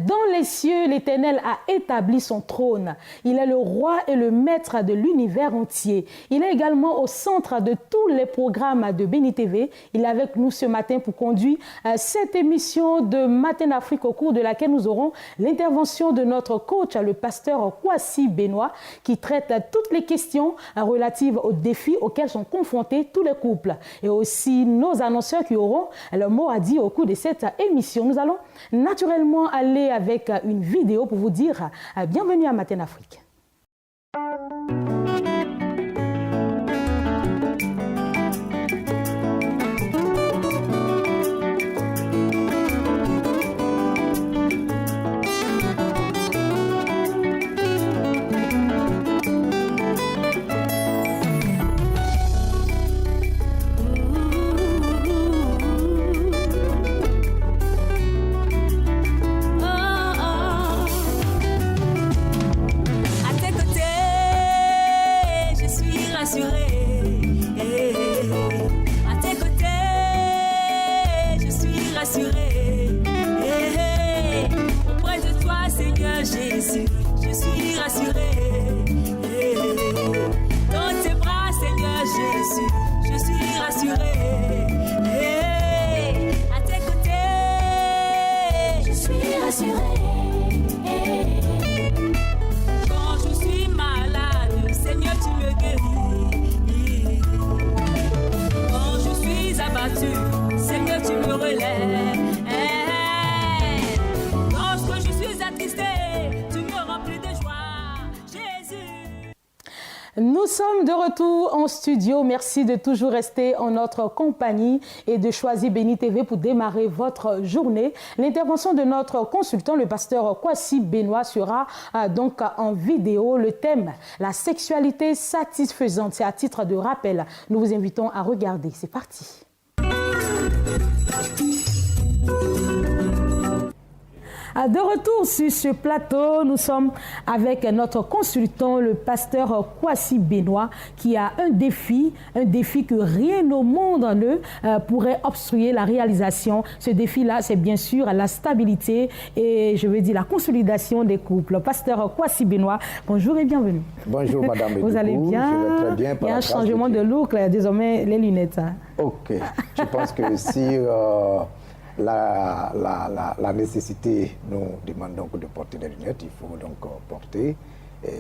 Dans les cieux, l'Éternel a établi son trône. Il est le roi et le maître de l'univers entier. Il est également au centre de tous les programmes de Béni TV. Il est avec nous ce matin pour conduire cette émission de Matin Afrique au cours de laquelle nous aurons l'intervention de notre coach, le pasteur Kwasi Benoit, qui traite toutes les questions relatives aux défis auxquels sont confrontés tous les couples. Et aussi nos annonceurs qui auront leur mot à dire au cours de cette émission. Nous allons naturellement aller avec une vidéo pour vous dire bienvenue à Matin Afrique. Nous sommes de retour en studio. Merci de toujours rester en notre compagnie et de choisir Béni TV pour démarrer votre journée. L'intervention de notre consultant, le pasteur Kwasi Benoit, sera donc en vidéo. Le thème, la sexualité satisfaisante. C'est à titre de rappel. Nous vous invitons à regarder. C'est parti. De retour sur ce plateau, nous sommes avec notre consultant, le pasteur Kwasi Benoit, qui a un défi que rien au monde ne pourrait obstruer la réalisation. Ce défi-là, c'est bien sûr la stabilité et je veux dire la consolidation des couples. Pasteur Kwasi Benoit, bonjour et bienvenue. Bonjour Madame Edoukou. Vous allez bien? Je vais très bien. Il y a un changement de look, là, désormais les lunettes. Ok, je pense que si... La nécessité nous demande donc de porter des lunettes, il faut donc porter.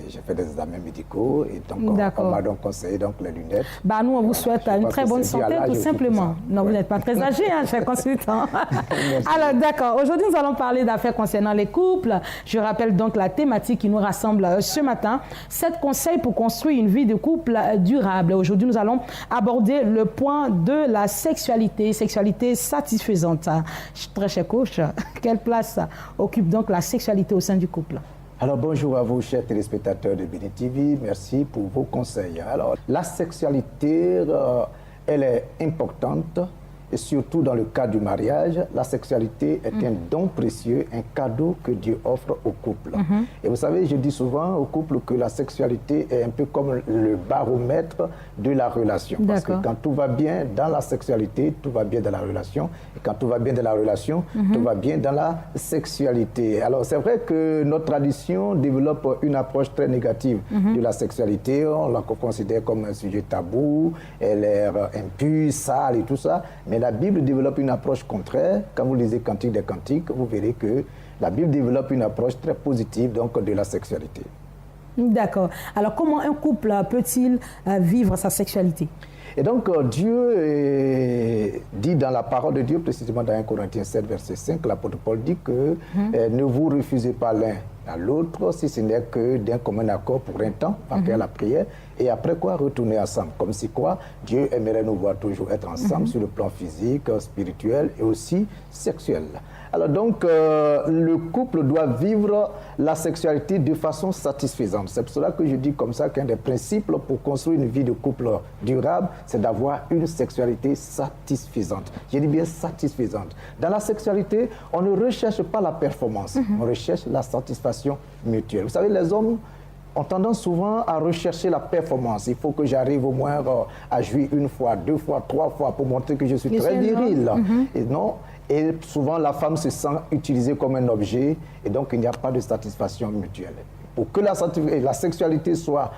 J'ai fait des examens médicaux et donc on m'a donc conseillé donc les lunettes. Bah nous on vous souhaite une très bonne santé tout simplement. Non, vous n'êtes pas très âgé, hein, cher consultant. Alors d'accord, aujourd'hui nous allons parler d'affaires concernant les couples. Je rappelle donc la thématique qui nous rassemble ce matin. 7 conseils pour construire une vie de couple durable. Aujourd'hui nous allons aborder le point de la sexualité satisfaisante. Très cher coach, quelle place occupe donc la sexualité au sein du couple? Alors bonjour à vous, chers téléspectateurs de Béni TV, merci pour vos conseils. Alors la sexualité, elle est importante et surtout dans le cadre du mariage, la sexualité est un don précieux, un cadeau que Dieu offre au couple. Et vous savez, je dis souvent au couple que la sexualité est un peu comme le baromètre de la relation. Parce que quand tout va bien dans la sexualité, tout va bien dans la relation. Et quand tout va bien dans la relation, tout va bien dans la sexualité. Alors c'est vrai que notre tradition développe une approche très négative de la sexualité. On la considère comme un sujet tabou, elle est impure, sale et tout ça. Mais la Bible développe une approche contraire. Quand vous lisez Cantique des Cantiques, vous verrez que la Bible développe une approche très positive donc, de la sexualité. D'accord. Alors, comment un couple peut-il vivre sa sexualité? Et donc, Dieu dit dans la parole de Dieu, précisément dans 1 Corinthiens 7, verset 5, l'apôtre Paul dit que ne vous refusez pas l'un à l'autre, si ce n'est que d'un commun accord pour un temps, après la prière, et après quoi, retourner ensemble. Comme si quoi, Dieu aimerait nous voir toujours être ensemble sur le plan physique, spirituel et aussi sexuel. Alors donc, le couple doit vivre la sexualité de façon satisfaisante. C'est pour cela que je dis comme ça qu'un des principes pour construire une vie de couple durable, c'est d'avoir une sexualité satisfaisante. Je dis bien satisfaisante. Dans la sexualité, on ne recherche pas la performance, on recherche la satisfaction mutuelle. Vous savez, les hommes ont tendance souvent à rechercher la performance. Il faut que j'arrive au moins à jouer 1 fois, 2 fois, 3 fois pour montrer que je suis très viril. Et non. Et souvent, la femme se sent utilisée comme un objet et donc il n'y a pas de satisfaction mutuelle. Pour que la sexualité soit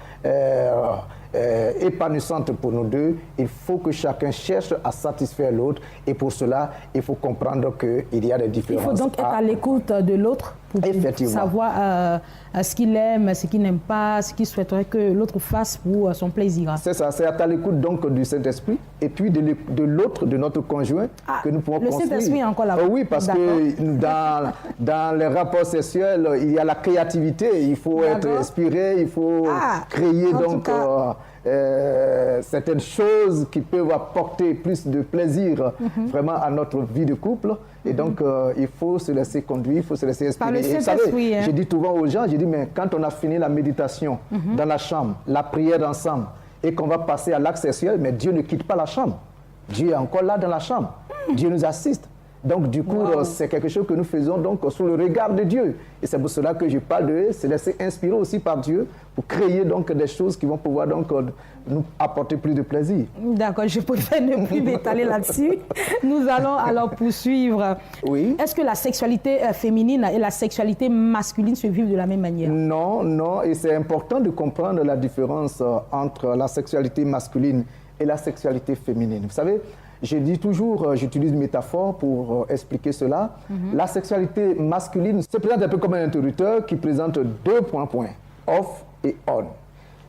épanouissante pour nous deux, il faut que chacun cherche à satisfaire l'autre et pour cela, il faut comprendre qu'il y a des différences. Il faut donc être à l'écoute de l'autre pour savoir ce qu'il aime, ce qu'il n'aime pas, ce qu'il souhaiterait que l'autre fasse pour son plaisir. C'est ça, c'est à l'écoute donc du Saint-Esprit et puis de l'autre, de notre conjoint que nous pouvons construire. Le Saint-Esprit est encore là. Oui, parce que dans les rapports sexuels, il y a la créativité, il faut être inspiré, il faut créer donc certaines choses qui peuvent apporter plus de plaisir vraiment à notre vie de couple. Et donc, il faut se laisser conduire, il faut se laisser inspirer. Par le Saint-Esprit, je dis souvent aux gens, je dis, mais quand on a fini la méditation dans la chambre, la prière ensemble, et qu'on va passer à l'acte sexuel, mais Dieu ne quitte pas la chambre. Dieu est encore là dans la chambre. Dieu nous assiste. Donc, du coup, c'est quelque chose que nous faisons donc sous le regard de Dieu. Et c'est pour cela que je parle de se laisser inspirer aussi par Dieu pour créer donc des choses qui vont pouvoir donc nous apporter plus de plaisir. D'accord, je préfère ne plus m'étaler là-dessus. Nous allons alors poursuivre. Oui. Est-ce que la sexualité féminine et la sexualité masculine se vivent de la même manière? Non, non. Et c'est important de comprendre la différence entre la sexualité masculine et la sexualité féminine. Vous savez, je dis toujours, j'utilise une métaphore pour expliquer cela. La sexualité masculine se présente un peu comme un interrupteur qui présente 2 points, off et on.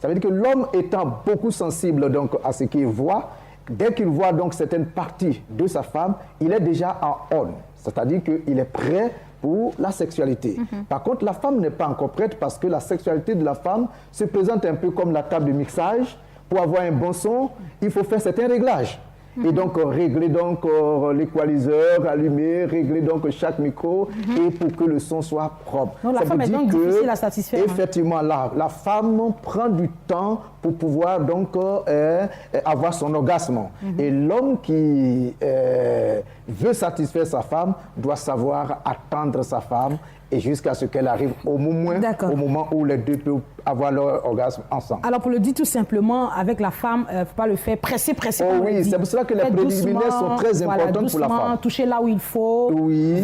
Ça veut dire que l'homme étant beaucoup sensible donc, à ce qu'il voit, dès qu'il voit donc certaines parties de sa femme, il est déjà en on. C'est-à-dire qu'il est prêt pour la sexualité. Par contre, la femme n'est pas encore prête parce que la sexualité de la femme se présente un peu comme la table de mixage. Pour avoir un bon son, il faut faire certains réglages. Et donc, régler donc l'équaliseur, allumer, régler donc chaque micro et pour que le son soit propre. Donc, la femme est donc difficile à satisfaire. Effectivement, la femme prend du temps pour pouvoir donc avoir son orgasme. Et l'homme qui veut satisfaire sa femme doit savoir attendre sa femme et jusqu'à ce qu'elle arrive au moment où les deux peuvent avoir leur orgasme ensemble. Alors, pour le dire tout simplement, avec la femme, il ne faut pas le faire presser. Oh oui, c'est pour cela que les préliminaires sont très importants pour la femme. Toucher là où il faut,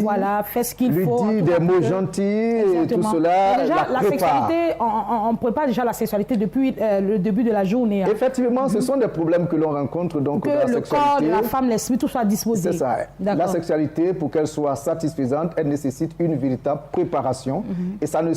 voilà, faire ce qu'il faut. Lui dire des mots gentils et tout cela, déjà, la sexualité, on prépare déjà la sexualité depuis le début de la journée. Effectivement, ce sont des problèmes que l'on rencontre donc dans la sexualité. Que le corps de la femme, l'esprit, tout soit disposé. C'est ça. La sexualité, pour qu'elle soit satisfaisante, elle nécessite une véritable préparation et ça ne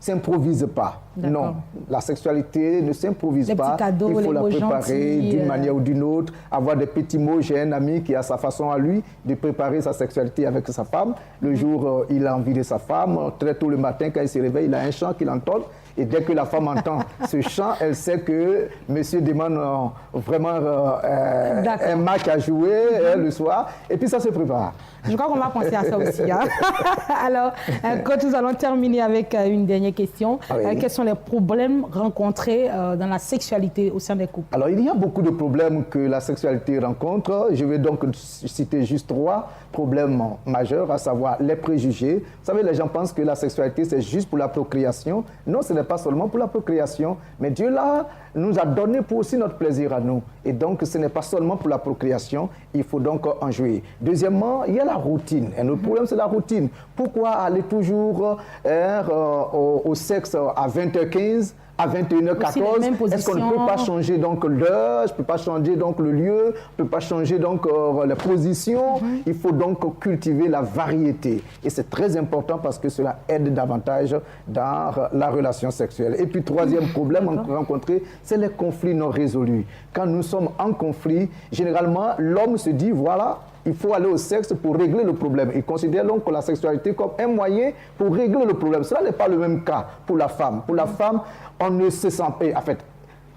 s'improvise pas. Non, la sexualité ne s'improvise pas. Cadeaux, il faut la préparer d'une manière ou d'une autre, avoir des petits mots. J'ai un ami qui a sa façon à lui de préparer sa sexualité avec sa femme. Le jour, il a envie de sa femme. Très tôt le matin, quand il se réveille, il a un chant qu'il entonne. Et dès que la femme entend ce chant, elle sait que monsieur demande vraiment un match à jouer le soir. Et puis ça se prépare. Je crois qu'on va penser à ça aussi. Hein? Alors, quand nous allons terminer avec une dernière question, quels sont les problèmes rencontrés dans la sexualité au sein des couples? Alors, il y a beaucoup de problèmes que la sexualité rencontre. Je vais donc citer juste 3 problèmes majeurs, à savoir les préjugés. Vous savez, les gens pensent que la sexualité, c'est juste pour la procréation. Non, ce n'est pas seulement pour la procréation, mais Dieu là nous a donné pour aussi notre plaisir à nous. Et donc, ce n'est pas seulement pour la procréation, il faut donc en jouer. Deuxièmement, il y a la routine. Et notre problème, c'est la routine. Pourquoi aller toujours au sexe à 20h15 à 21h14, est-ce qu'on ne peut pas changer donc l'heure, je ne peux pas changer donc le lieu, je ne peux pas changer donc la position. Il faut donc cultiver la variété. Et c'est très important parce que cela aide davantage dans la relation sexuelle. Et puis, troisième problème rencontré, c'est les conflits non résolus. Quand nous sommes en conflit, généralement, l'homme se dit, voilà, il faut aller au sexe pour régler le problème. Il considère donc la sexualité comme un moyen pour régler le problème. Cela n'est pas le même cas pour la femme. Pour la femme, on ne se sent pas... En fait,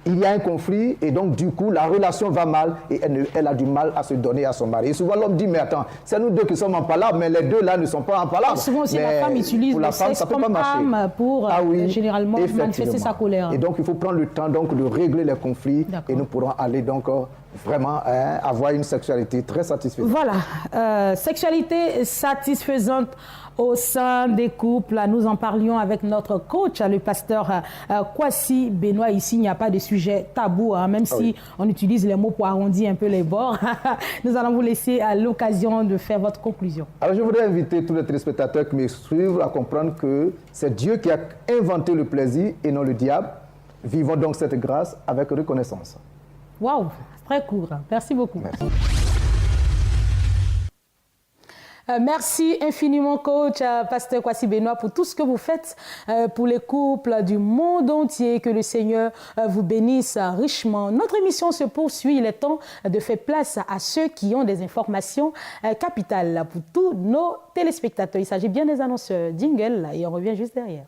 il y a un conflit et donc du coup, la relation va mal et elle a du mal à se donner à son mari. Et souvent, l'homme dit, mais attends, c'est nous deux qui sommes en palabre, mais les deux là ne sont pas en palabre. Souvent aussi, la femme utilise le sexe comme arme pour généralement manifester sa colère. Et donc, il faut prendre le temps donc, de régler les conflits et nous pourrons aller donc vraiment avoir une sexualité très satisfaisante. Voilà, sexualité satisfaisante au sein des couples. Nous en parlions avec notre coach, le pasteur Kwasi Benoit. Ici, il n'y a pas de sujet tabou, même si on utilise les mots pour arrondir un peu les bords. Nous allons vous laisser à l'occasion de faire votre conclusion. Alors, je voudrais inviter tous les téléspectateurs qui me suivent à comprendre que c'est Dieu qui a inventé le plaisir et non le diable. Vivons donc cette grâce avec reconnaissance. Waouh, très court. Merci beaucoup. Merci. Merci infiniment, coach, pasteur Kwasi Benoit, pour tout ce que vous faites pour les couples du monde entier. Que le Seigneur vous bénisse richement. Notre émission se poursuit. Il est temps de faire place à ceux qui ont des informations capitales pour tous nos téléspectateurs. Il s'agit bien des annonceurs jingle et on revient juste derrière.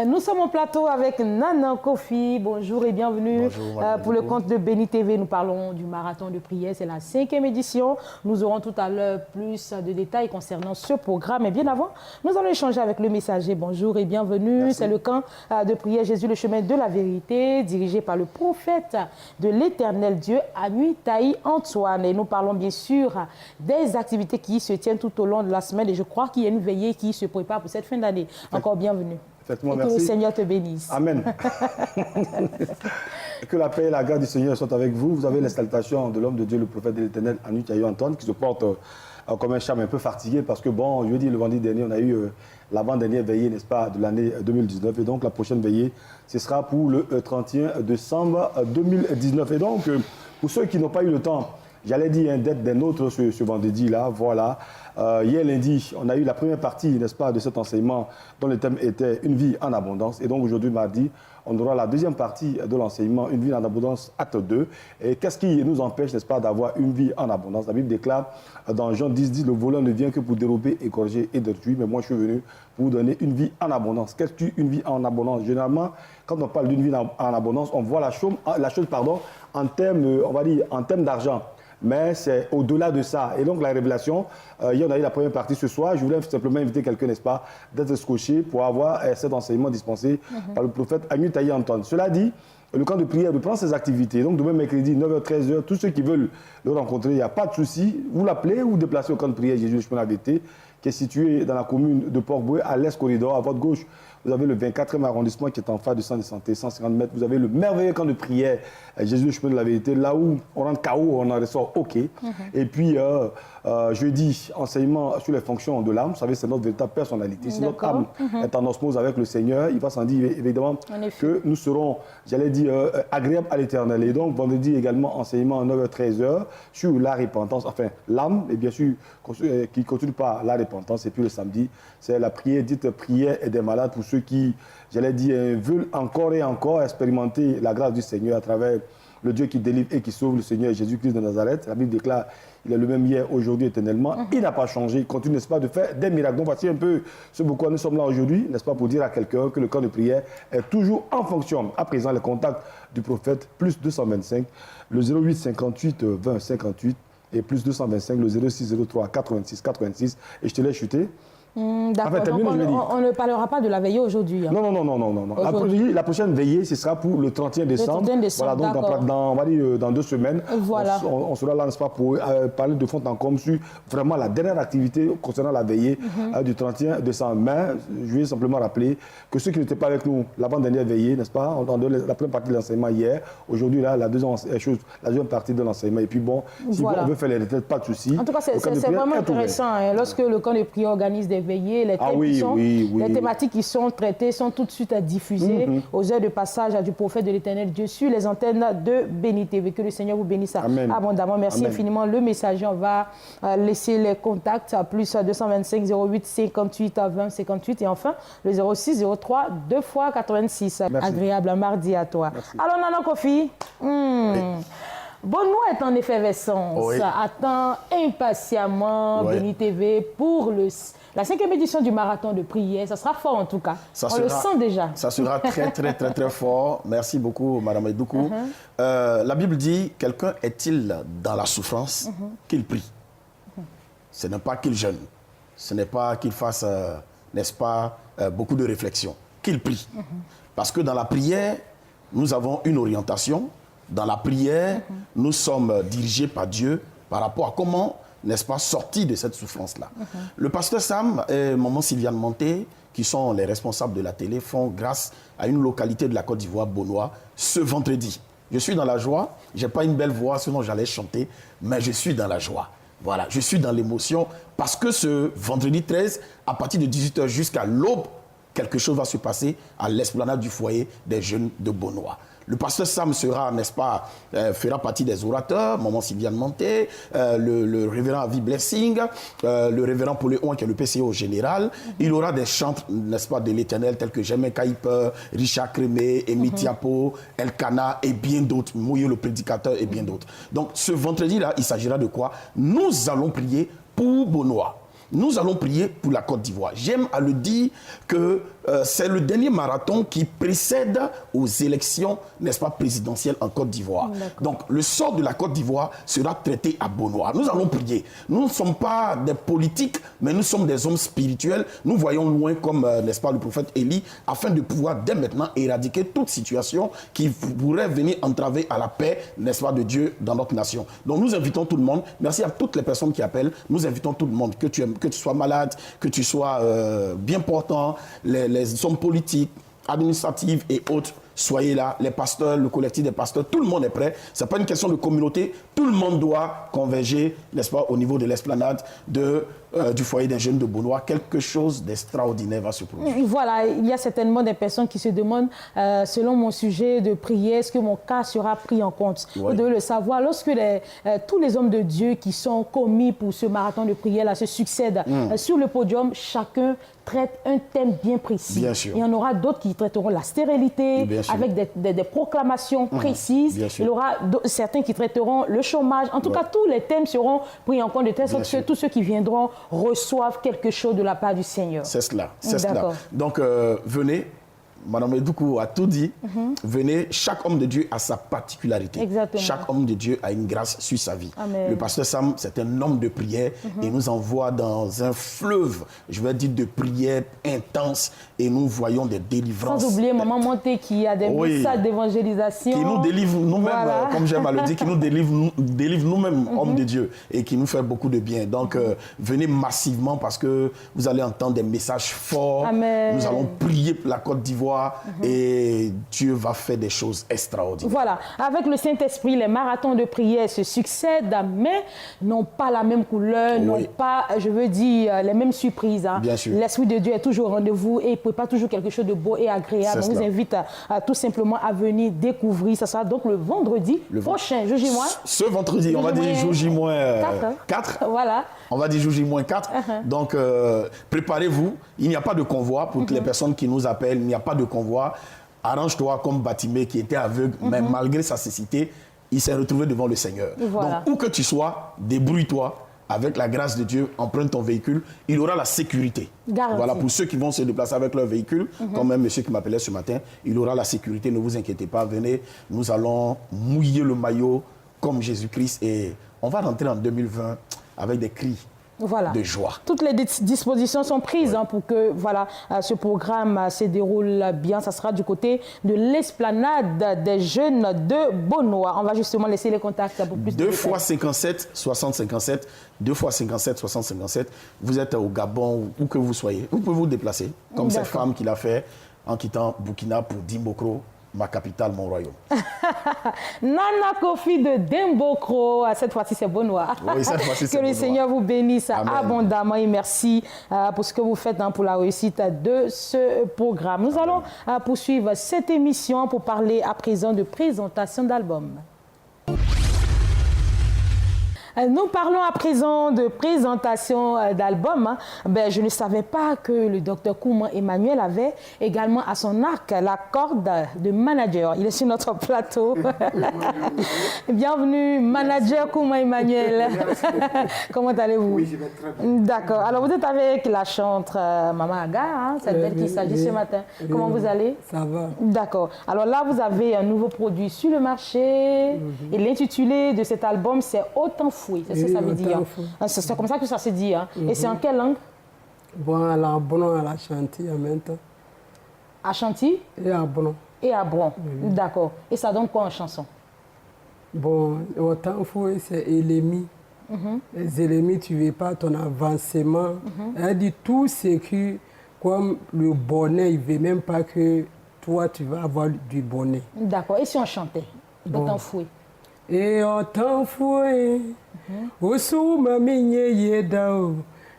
Nous sommes en plateau avec Nana Kofi. Bonjour et bienvenue. Bonjour, pour le compte de Béni TV. Nous parlons du marathon de prière. C'est la 5e édition. Nous aurons tout à l'heure plus de détails concernant ce programme. Mais bien avant, nous allons échanger avec le messager. Bonjour et bienvenue. C'est le camp de prière Jésus, le chemin de la vérité, dirigé par le prophète de l'Éternel Dieu, Anuitaï Antoine. Et nous parlons bien sûr des activités qui se tiennent tout au long de la semaine. Et je crois qu'il y a une veillée qui se prépare pour cette fin d'année. Encore bienvenue. Et que le Seigneur te bénisse. Amen. Que la paix et la grâce du Seigneur soient avec vous. Vous avez les salutations de l'homme de Dieu, le prophète de l'Éternel, Anuitaï Antoine, qui se porte comme un charme un peu fatigué parce que, bon, je veux dire, le vendredi dernier, on a eu l'avant-dernière veillée, n'est-ce pas, de l'année 2019. Et donc, la prochaine veillée, ce sera pour le 31 décembre 2019. Et donc, pour ceux qui n'ont pas eu le temps, j'allais dire, d'être des nôtres ce vendredi-là, voilà. Hier lundi, on a eu la première partie, n'est-ce pas, de cet enseignement dont le thème était « Une vie en abondance ». Et donc aujourd'hui, mardi, on aura la deuxième partie de l'enseignement « Une vie en abondance » acte 2. Et qu'est-ce qui nous empêche, n'est-ce pas, d'avoir une vie en abondance? La Bible déclare dans Jean 10, le voleur ne vient que pour dérober, égorger et détruire. Mais moi, je suis venu pour vous donner une vie en abondance. Qu'est-ce qu'une vie en abondance? Généralement, quand on parle d'une vie en abondance, on voit la chose en termes, on va dire, en termes d'argent. Mais c'est au-delà de ça. Et donc, la révélation, hier, on a eu la première partie ce soir. Je voulais simplement inviter quelqu'un, n'est-ce pas, d'être scotché pour avoir cet enseignement dispensé par le prophète Anuitaï Antoine. Cela dit, le camp de prière reprend ses activités. Donc, demain, mercredi, 9h, 13h, tous ceux qui veulent le rencontrer, il n'y a pas de souci. Vous l'appelez ou vous déplacez au camp de prière Jésus, le chemin de la vérité, qui est situé dans la commune de Port-Boué, à l'Est corridor, à votre gauche. Vous avez le 24e arrondissement qui est en face du centre de santé, 150 mètres. Vous avez le merveilleux camp de prière, Jésus, le chemin de la vérité, là où on rentre KO, on en ressort OK. Et puis, jeudi, enseignement sur les fonctions de l'âme. Vous savez, c'est notre véritable personnalité. Si notre âme est en osmose avec le Seigneur, il va s'en dire évidemment que nous serons, j'allais dire, agréables à l'Éternel. Et donc, vendredi également, enseignement à 9h-13h sur la repentance, enfin, l'âme, et bien sûr, qui ne continue pas la repentance. Et puis le samedi, c'est la prière dite prière des malades pour ceux qui, j'allais dire, veulent encore et encore expérimenter la grâce du Seigneur à travers le Dieu qui délivre et qui sauve, le Seigneur Jésus-Christ de Nazareth. La Bible déclare, il est le même hier, aujourd'hui, éternellement. Il n'a pas changé, il continue, n'est-ce pas, de faire des miracles. Donc voici un peu ce pourquoi nous sommes là aujourd'hui, n'est-ce pas, pour dire à quelqu'un que le camp de prière est toujours en fonction. À présent, les contacts du prophète, plus 225, le 08 58 20 58 et plus 225, le 06 03 86 86. Et je te laisse chuter. D'accord, donc on ne parlera pas de la veillée aujourd'hui. Hein. Non. La prochaine veillée, ce sera pour le 31 décembre. Le 31 décembre, voilà, donc on va dire dans 2 semaines, voilà. On sera là, n'est-ce pas, pour parler de fond en comble sur vraiment la dernière activité concernant la veillée du 31 décembre. Mais je vais simplement rappeler que ceux qui n'étaient pas avec nous l'avant-dernière veillée, n'est-ce pas, on a donné la première partie de l'enseignement hier. Aujourd'hui, là, la deuxième partie de l'enseignement. Et puis bon, si on veut faire les retraites, pas de souci. En tout cas, c'est vraiment intéressant. Hein, lorsque le camp de prière organise des veillées, les thématiques qui sont traitées sont tout de suite diffusées aux heures de passage du prophète de l'Éternel Dieu sur les antennes de Béni TV. Que le Seigneur vous bénisse abondamment. Merci infiniment. Le messager, on va laisser les contacts à plus 225 08 58 20 58 et enfin le 06 03 2 fois 86. Merci. Agréable mardi à toi. Merci. Alors Nana Kofi, Benoît est en effervescence, attend impatiemment Béni TV pour la 5e édition du marathon de prière. Ça sera fort en tout cas. On le sent déjà. Ça sera très fort. Merci beaucoup, Madame Edoukou. La Bible dit, quelqu'un est-il dans la souffrance qu'il prie. Ce n'est pas qu'il jeûne. Ce n'est pas qu'il fasse, n'est-ce pas, beaucoup de réflexion. Qu'il prie. Parce que dans la prière, nous avons une orientation. Dans la prière, nous sommes dirigés par Dieu par rapport à comment, n'est-ce pas, sortir de cette souffrance-là. Le pasteur Sam et maman Sylviane Monté, qui sont les responsables de la télé, font grâce à une localité de la Côte d'Ivoire, Bonois, ce vendredi. Je suis dans la joie. Je n'ai pas une belle voix, sinon j'allais chanter, mais je suis dans la joie. Voilà, je suis dans l'émotion parce que ce vendredi 13, à partir de 18h jusqu'à l'aube, quelque chose va se passer à l'esplanade du foyer des jeunes de Bonois. Le pasteur Sam sera, n'est-ce pas, fera partie des orateurs, maman Sylviane Monté, le révérend Avi Blessing, le révérend Pauléon qui est le PCO général. Il aura des chants, n'est-ce pas, de l'Éternel tels que Germain Kaiper, Richard Crémé, Emi Tiapo, Elkana et bien d'autres, Mouillot le prédicateur et bien d'autres. Donc ce vendredi-là, il s'agira de quoi? Nous allons prier pour Bonois. Nous allons prier pour la Côte d'Ivoire. J'aime à le dire que c'est le dernier marathon qui précède aux élections, n'est-ce pas, présidentielles en Côte d'Ivoire. Donc, le sort de la Côte d'Ivoire sera traité à Bonois. Nous allons prier. Nous ne sommes pas des politiques, mais nous sommes des hommes spirituels. Nous voyons loin comme, n'est-ce pas, le prophète Élie, afin de pouvoir dès maintenant éradiquer toute situation qui pourrait venir entraver à la paix, n'est-ce pas, de Dieu dans notre nation. Donc, nous invitons tout le monde. Merci à toutes les personnes qui appellent. Nous invitons tout le monde, que tu sois malade, que tu sois bien portant, les hommes politiques, administratifs et autres, soyez là, les pasteurs, le collectif des pasteurs, tout le monde est prêt. Ce n'est pas une question de communauté, tout le monde doit converger, n'est-ce pas, au niveau de l'esplanade du foyer des jeunes de Bonois. Quelque chose d'extraordinaire va se produire. Voilà, il y a certainement des personnes qui se demandent, selon mon sujet de prière, est-ce que mon cas sera pris en compte? Vous devez le savoir, lorsque tous les hommes de Dieu qui sont commis pour ce marathon de prière-là se succèdent sur le podium, chacun traite un thème bien précis. Bien sûr. Il y en aura d'autres qui traiteront la stérilité, avec des proclamations précises. Il y aura certains qui traiteront le chômage. En tout cas, tous les thèmes seront pris en compte de telle sorte que tous ceux qui viendront reçoivent quelque chose de la part du Seigneur. C'est cela, c'est cela. Donc, venez. Madame Edoukou a tout dit. Venez, chaque homme de Dieu a sa particularité. Exactement. Chaque homme de Dieu a une grâce sur sa vie. Amen. Le pasteur Sam, c'est un homme de prière et nous envoie dans un fleuve, je vais dire, de prière intense et nous voyons des délivrances. Sans oublier Maman Monté qui a des messages d'évangélisation. Qui nous délivre nous-mêmes, comme j'aime à le dire, qui nous délivre nous-mêmes, hommes de Dieu, et qui nous fait beaucoup de bien. Donc, venez massivement parce que vous allez entendre des messages forts. Amen. Nous allons prier pour la Côte d'Ivoire. Et Dieu va faire des choses extraordinaires. Voilà, avec le Saint-Esprit, les marathons de prière se succèdent, mais n'ont pas la même couleur, n'ont pas, je veux dire, les mêmes surprises. Hein. Bien sûr. L'Esprit de Dieu est toujours au rendez-vous et il prépare toujours quelque chose de beau et agréable. On vous invite à tout simplement à venir découvrir. Ça sera donc le vendredi prochain, jour J-. Ce vendredi, on va dire jour J-4. Voilà. On va dire jour J-4. Donc, préparez-vous. Il n'y a pas de convoi pour les personnes qui nous appellent. Il n'y a pas de convoi. Arrange-toi comme Batimé qui était aveugle, mais malgré sa cécité, il s'est retrouvé devant le Seigneur. Voilà. Donc, où que tu sois, débrouille-toi. Avec la grâce de Dieu, emprunte ton véhicule. Il aura la sécurité. Garantie. Voilà, pour ceux qui vont se déplacer avec leur véhicule, comme un monsieur qui m'appelait ce matin, il aura la sécurité. Ne vous inquiétez pas. Venez, nous allons mouiller le maillot comme Jésus-Christ et on va rentrer en 2020 avec des cris. Voilà. De joie. Toutes les dispositions sont prises pour que ce programme se déroule bien. Ça sera du côté de l'esplanade des jeunes de Bonois. On va justement laisser les contacts pour plus de 2 fois 57 60 57. 2 fois 57 60 57. Vous êtes au Gabon, où que vous soyez. Vous pouvez vous déplacer, comme cette femme qui l'a fait en quittant Burkina pour Dimbokro, ma capitale, mon royaume. Nana Kofi de Dimbokro, cette fois-ci c'est Bonois. Oui, cette fois-ci c'est Que le Seigneur vous bénisse abondamment et merci pour ce que vous faites pour la réussite de ce programme. Nous allons poursuivre cette émission pour parler à présent de présentation d'albums. Nous parlons à présent de présentation d'albums. Je ne savais pas que le docteur Kouma Emmanuel avait également à son arc la corde de manager. Il est sur notre plateau. Bienvenue, manager Kouma Emmanuel. Comment allez-vous? Oui, je vais très bien. D'accord. Alors, vous êtes avec la chantre Maman Aga, hein, celle d'elle qui s'agit ce matin. Comment vous allez? Ça va. D'accord. Alors là, vous avez un nouveau produit sur le marché. Et l'intitulé de cet album, c'est Autant Fouet. C'est ça que ça veut dire. C'est comme ça que ça se dit. Hein. Et c'est en quelle langue? Bon, alors, bon, à la chanter en même temps. À Chantilly et à Bron. Et à Bron, d'accord. Et ça donne quoi en chanson? Bon, autant faut c'est Elémi. Les Elémi, tu ne veux pas ton avancement. Elle dit tout ce qui, comme le bonnet, il ne veut même pas que toi, tu vas avoir du bonnet. D'accord. Et si on chantait? Autant fouet. Et autant fouet, au sous ma migne yedao.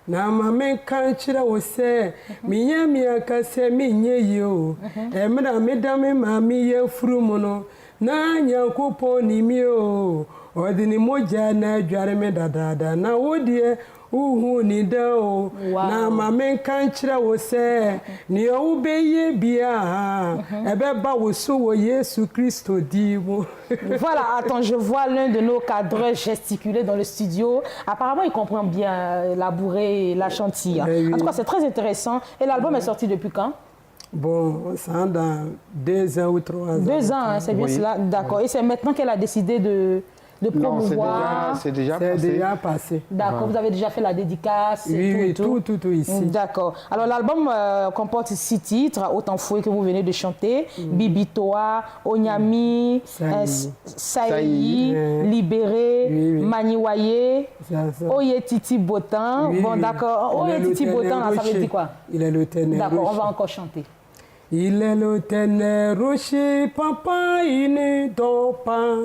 Na mame kanchira wose minya miaka se minye yo emra medame mami ye frumono na nyankopon ni mi o odini moja na dware me dadada na wodie uhu ni da o na mame kanchira wose ni o beye bia ebe ba woso wo Yesu Christo diwo. Voilà, attends, je vois l'un de nos cadres gesticuler dans le studio. Apparemment, il comprend bien la bourrée et la chantilly. Oui. En tout cas, c'est très intéressant. Et l'album est sorti depuis quand? Bon, ça dans 2 ans ou 3 ans. 2 ans, hein, c'est bien cela. D'accord. Et c'est maintenant qu'elle a décidé de promouvoir. C'est déjà passé. D'accord, vous avez déjà fait la dédicace Oui, tout ici. D'accord. Alors l'album comporte 6 titres, Autant fouet que vous venez de chanter, Bibitoa, Onyami, Saï, Libéré, Maniwaye, Oye Titi Botan. Bon d'accord, Oye Titi Botan, ça veut dire quoi? Il est le ténèbre. D'accord, on va encore chanter. Il est le ténèbre rocher, papa, il ne dort pas.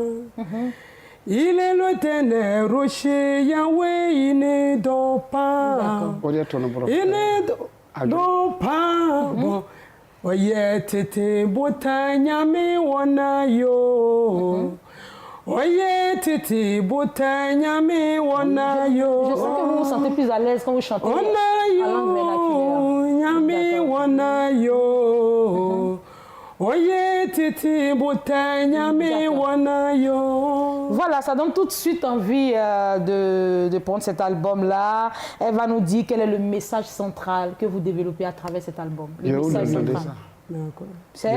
Il est le ténèbre rocher, Yahweh, il ne dort pas. Il ne dort pas. Bon. Oye tete botanya wana yo. Oye tete botanya wana yo. Je sens que vous vous sentez plus à l'aise quand vous chantez en langue vernaculaire. Nyame wana yo. Oye tete botanya wana yo. Voilà, ça donne tout de suite envie de prendre cet album-là. Elle va nous dire quel est le message central que vous développez à travers cet album. Je vais vous donner ça.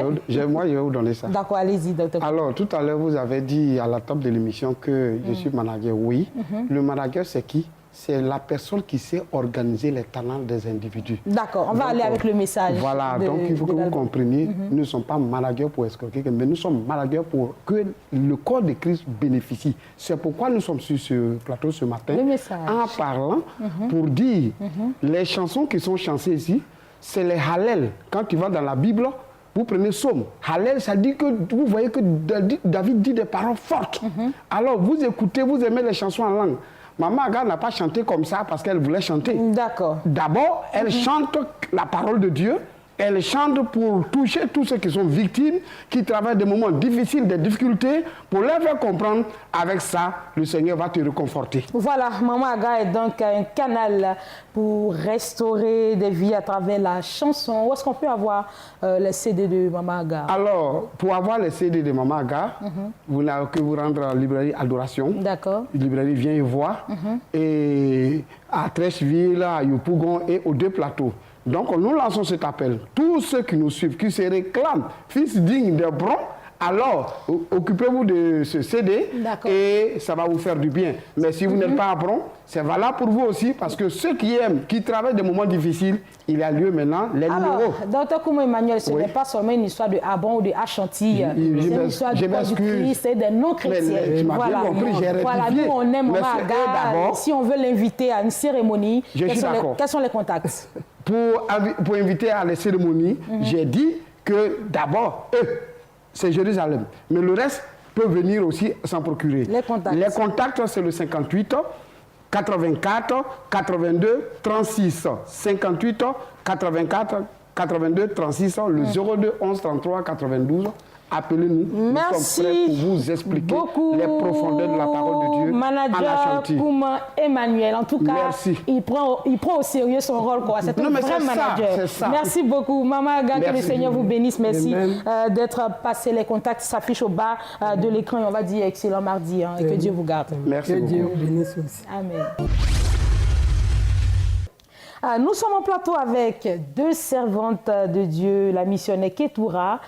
Moi, je vais vous donner ça. D'accord, allez-y, docteur. Alors, tout à l'heure, vous avez dit à la table de l'émission que je suis manager. Oui. Le manager, c'est qui? C'est la personne qui sait organiser les talents des individus. D'accord, on va aller avec le message. Voilà, donc il faut que vous compreniez, nous ne sommes pas managers pour escroquer, mais nous sommes managers pour que le corps de Christ bénéficie. C'est pourquoi nous sommes sur ce plateau ce matin, en parlant pour dire les chansons qui sont chantées ici, c'est les Hallel. Quand tu vas dans la Bible, vous prenez Psaume. Hallel, ça dit que vous voyez que David dit des paroles fortes. Alors vous écoutez, vous aimez les chansons en langue. Maman Aga n'a pas chanté comme ça parce qu'elle voulait chanter. D'accord. D'abord, elle chante la parole de Dieu. Elle chante pour toucher tous ceux qui sont victimes, qui traversent des moments difficiles, des difficultés, pour leur faire comprendre. Avec ça, le Seigneur va te réconforter. Voilà, Maman Aga est donc un canal pour restaurer des vies à travers la chanson. Où est-ce qu'on peut avoir les CD de Maman Aga? Alors, pour avoir les CD de Maman Aga, vous n'avez que vous rendre à la librairie Adoration. D'accord. La librairie Viens et Voir. Et à Trècheville, à Yopougon et aux 2 plateaux. Donc, nous lançons cet appel. Tous ceux qui nous suivent, qui se réclament, fils dignes de Bron, alors occupez-vous de ce CD et ça va vous faire du bien. Mais si vous n'êtes pas à Bron, c'est valable pour vous aussi parce que ceux qui aiment, qui travaillent des moments difficiles, il y a lieu maintenant, les numéros. Docteur Koumou Emmanuel, ce n'est pas seulement une histoire de Abon ou de Achantilly. C'est une histoire du Christ, c'est des non-chrétiens. Voilà, nous on aime Maman Aga. Si on veut l'inviter à une cérémonie, quels sont les contacts? Pour inviter à la cérémonie, j'ai dit que d'abord, c'est Jérusalem. Mais le reste peut venir aussi s'en procurer. Les contacts, c'est le 58 84 82 36. 58 84 82 36. Le 02 11 33 92. Appelez-nous. Nous sommes prêts pour vous expliquer les profondeurs de la parole de Dieu. Manager Koumou Emmanuel, en tout cas, il prend au sérieux son rôle. C'est un vrai manager. Merci beaucoup. Maman Aga, que le Seigneur vous bénisse. Merci d'être passé. Les contacts s'affichent au bas de l'écran. Et on va dire excellent mardi. Et que Dieu vous garde. Merci beaucoup. Que Dieu vous bénisse aussi. Amen. Nous sommes en plateau avec deux servantes de Dieu, la missionnaire Ketoura,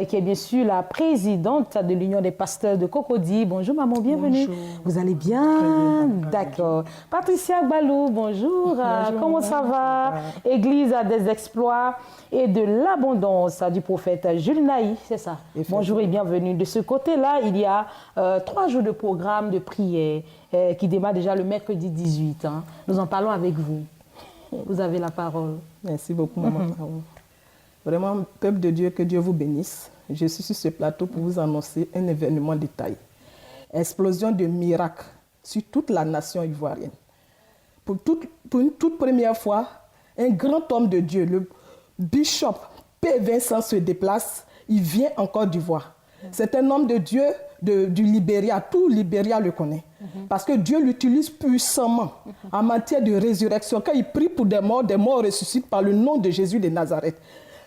qui est bien sûr la présidente de l'Union des pasteurs de Cocody. Bonjour maman, bienvenue. Bonjour. Vous allez bien? D'accord. Patricia Gbalou, bonjour. Bonjour. Comment ça va? Église des exploits et de l'abondance du prophète Jules Naï, c'est ça? Bonjour et bienvenue. De ce côté-là, il y a 3 jours de programme de prière qui démarre déjà le mercredi 18. Hein. Nous en parlons avec vous. Vous avez la parole. Merci beaucoup, maman. Vraiment, peuple de Dieu, que Dieu vous bénisse. Je suis sur ce plateau pour vous annoncer un événement de taille. Explosion de miracles sur toute la nation ivoirienne. Pour une toute première fois, un grand homme de Dieu, le bishop P. Vincent, se déplace. Il vient en Côte d'Ivoire. C'est un homme de Dieu du Libéria. Tout Libéria le connaît. Parce que Dieu l'utilise puissamment en matière de résurrection. Quand il prie pour des morts ressuscitent par le nom de Jésus de Nazareth.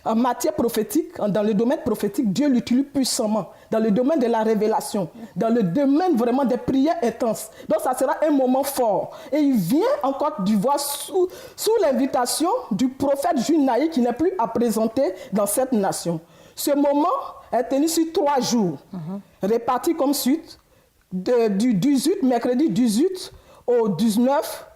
En matière prophétique, dans le domaine prophétique, Dieu l'utilise puissamment. Dans le domaine de la révélation, dans le domaine vraiment des prières intenses. Donc ça sera un moment fort. Et il vient en Côte d'Ivoire sous l'invitation du prophète Jules Naï qui n'est plus à présenter dans cette nation. Ce moment est tenu sur 3 jours, répartis comme suite. Du 18, mercredi 18 au 19,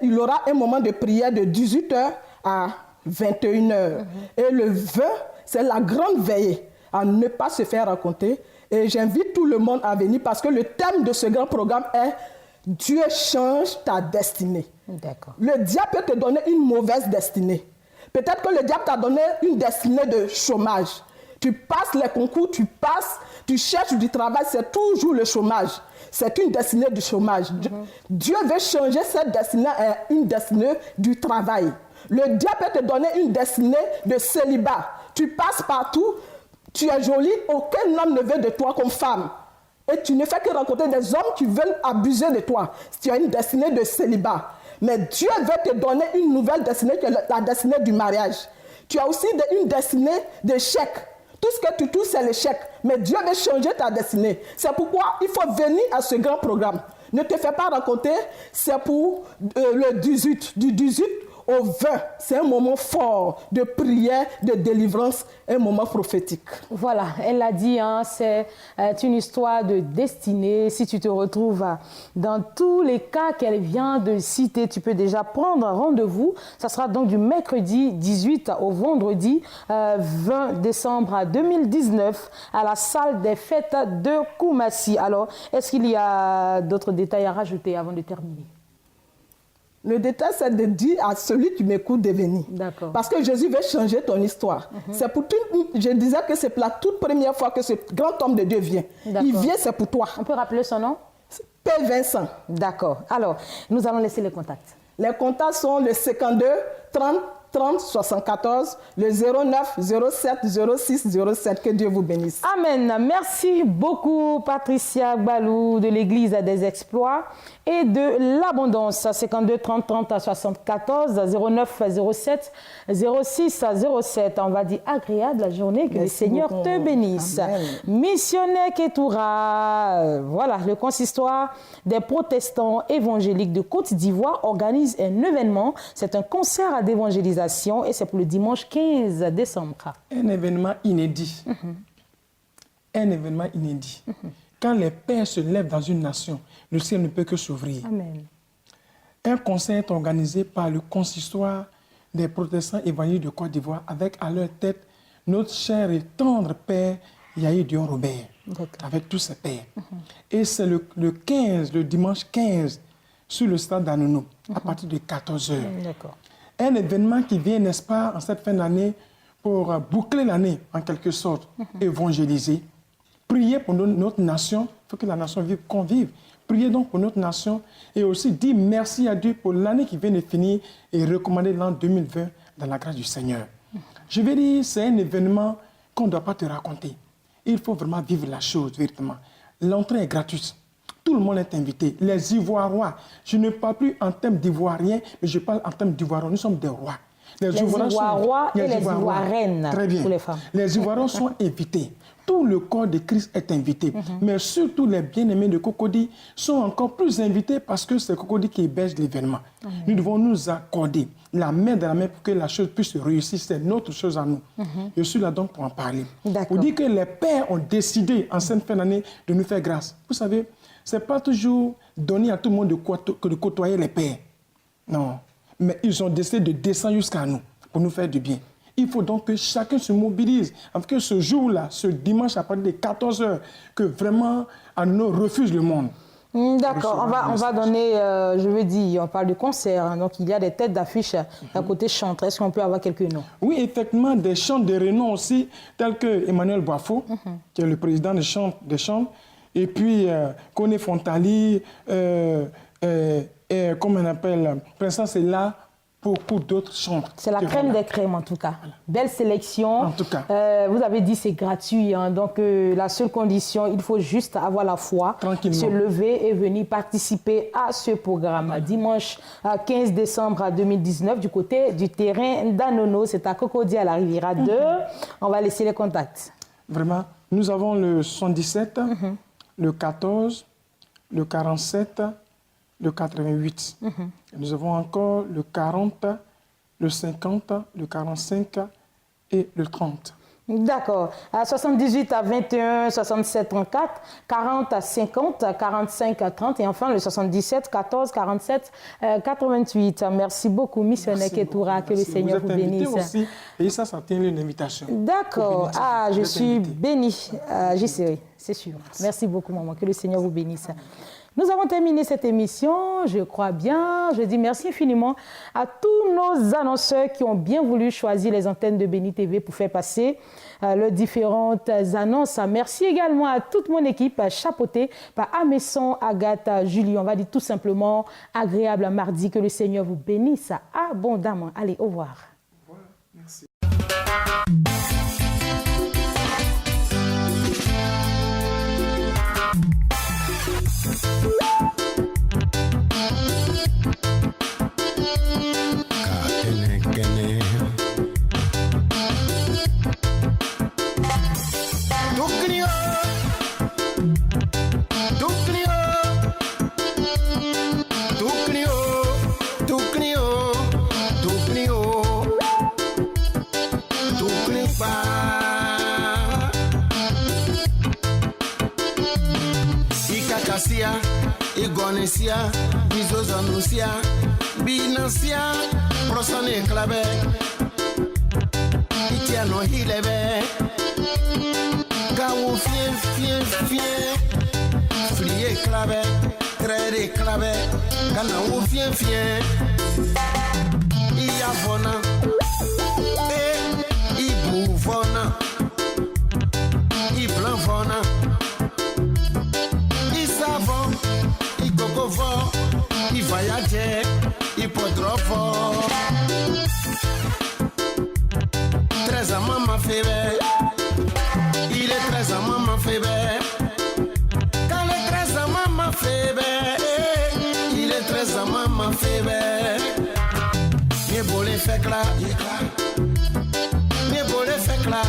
il y aura un moment de prière de 18h à 21h. Et le 20, c'est la grande veillée à ne pas se faire raconter. Et j'invite tout le monde à venir parce que le thème de ce grand programme est « Dieu change ta destinée ». Le diable peut te donner une mauvaise destinée. Peut-être que le diable t'a donné une destinée de chômage. Tu passes les concours, tu cherches du travail, c'est toujours le chômage. C'est une destinée du chômage. Dieu veut changer cette destinée à une destinée du travail. Le diable peut te donner une destinée de célibat. Tu passes partout, tu es jolie, aucun homme ne veut de toi comme femme. Et tu ne fais que rencontrer des hommes qui veulent abuser de toi. Tu as une destinée de célibat. Mais Dieu veut te donner une nouvelle destinée, qui est la destinée du mariage. Tu as aussi une destinée d'échec. Tout ce que tu touches, c'est l'échec. Mais Dieu veut changer ta destinée. C'est pourquoi il faut venir à ce grand programme. Ne te fais pas raconter, c'est pour le 18. Du 18 au 20, c'est un moment fort de prière, de délivrance, un moment prophétique. Voilà, elle l'a dit, hein, c'est une histoire de destinée. Si tu te retrouves dans tous les cas qu'elle vient de citer, tu peux déjà prendre un rendez-vous. Ça sera donc du mercredi 18 au vendredi 20 décembre 2019 à la salle des fêtes de Koumassi. Alors, est-ce qu'il y a d'autres détails à rajouter avant de terminer? Le détail, c'est de dire à celui qui m'écoute de venir. Parce que Jésus veut changer ton histoire. C'est pour je disais que c'est pour la toute première fois que ce grand homme de Dieu vient. Il vient, c'est pour toi. On peut rappeler son nom? P. Vincent. D'accord. Alors, nous allons laisser les contacts. Les contacts sont le 52 30 30 74, le 09 07 06 07. Que Dieu vous bénisse. Amen. Merci beaucoup, Patricia Gbalou de l'Église des exploits et de l'abondance. 52 30 30 74, 09 07 06 07. On va dire agréable la journée, que le Seigneur te bénisse. Amen. Missionnaire Ketoura, voilà, le consistoire des protestants évangéliques de Côte d'Ivoire organise un événement. C'est un concert d'évangélisation et c'est pour le dimanche 15 décembre. Un événement inédit. Un événement inédit. Quand les pères se lèvent dans une nation, le ciel ne peut que s'ouvrir. Un concert est organisé par le consistoire des protestants évangéliques de Côte d'Ivoire avec à leur tête notre cher et tendre père Yahi Dion Robert, avec tous ses pères. Et c'est le 15, le dimanche 15, sur le stade d'Anono, à partir de 14h. Un événement qui vient, n'est-ce pas, en cette fin d'année, pour boucler l'année, en quelque sorte, évangéliser, prier pour notre nation, il faut que la nation vive, qu'on vive. Priez donc pour notre nation et aussi dire merci à Dieu pour l'année qui vient de finir et recommander l'an 2020 dans la grâce du Seigneur. Je vais dire, c'est un événement qu'on ne doit pas te raconter. Il faut vraiment vivre la chose, véritablement. L'entrée est gratuite. Tout le monde est invité. Les Ivoiriens, je ne parle plus en termes d'Ivoiriens, mais je parle en termes d'Ivoiriens. Nous sommes des rois. Les Ivoiriens et les Ivoiriennes très bien. Pour les femmes. Les Ivoiriens sont invités. tout le corps de Christ est invité. Mais surtout les bien-aimés de Cocody sont encore plus invités parce que c'est Cocody qui héberge l'événement. Nous devons nous accorder la main dans la main pour que la chose puisse réussir. C'est notre chose à nous. Je suis là donc pour en parler. Pour dire que les pères ont décidé en cette fin d'année de nous faire grâce. Vous savez, ce n'est pas toujours donné à tout le monde de côtoyer les pères. Non. Mais ils ont décidé de descendre jusqu'à nous pour nous faire du bien. Il faut donc que chacun se mobilise, afin que ce jour-là, ce dimanche à partir de 14h, que vraiment nous refuse le monde. D'accord, on va donner, je veux dire, on parle de concert, hein, donc il y a des têtes d'affiche à côté chantre. Est-ce qu'on peut avoir quelques noms? Oui, effectivement, des chants de renom aussi, tels que Emmanuel Boifo, qui est le président des chants, et puis Koné Fontali, comme on appelle, Princesse est là. Beaucoup d'autres chantres. C'est la crème des crèmes en tout cas. Voilà. Belle sélection. En tout cas. Vous avez dit c'est gratuit. Hein, donc la seule condition, il faut juste avoir la foi, se lever et venir participer à ce programme. Voilà. Dimanche 15 décembre 2019 du côté du terrain d'Anono. C'est à Cocody à la Riviera 2. On va laisser les contacts. Vraiment. Nous avons le 117, le 14, le 47, le 88. Nous avons encore le 40, le 50, le 45 et le 30. D'accord. 78 à 21, 67, 34, 40 à 50, 45 à 30 et enfin le 77, 14, 47, 88. Merci beaucoup, missionnaire Ketoura, que le Seigneur vous bénisse. Aussi, et ça tient une invitation. D'accord. Ah, je suis bénie. J'y serai, c'est sûr. Merci beaucoup, maman. Que le Seigneur vous bénisse. Nous avons terminé cette émission, je crois bien. Je dis merci infiniment à tous nos annonceurs qui ont bien voulu choisir les antennes de Béni TV pour faire passer leurs différentes annonces. Merci également à toute mon équipe, chapeautée par Amesson, Agathe, Julie. On va dire tout simplement agréable mardi. Que le Seigneur vous bénisse abondamment. Allez, au revoir. Voilà, merci. Igonesia, Bizozanusia, Binasia, Prosane Clave, Itiano Hilebe, Gaou Fien, Flie Clave, Crede Clave, Ganao Fien, Iavona, Ibuvona, Iblanvona. Il voyageait, il podra voir. 13 ans, maman fait belle. Il est 13 ans, maman fait belle. Quand les 13 ans, maman fait belle. Il est 13 ans, maman fait belle. Mieux beau les fait clair. Mieux beau les fait clair.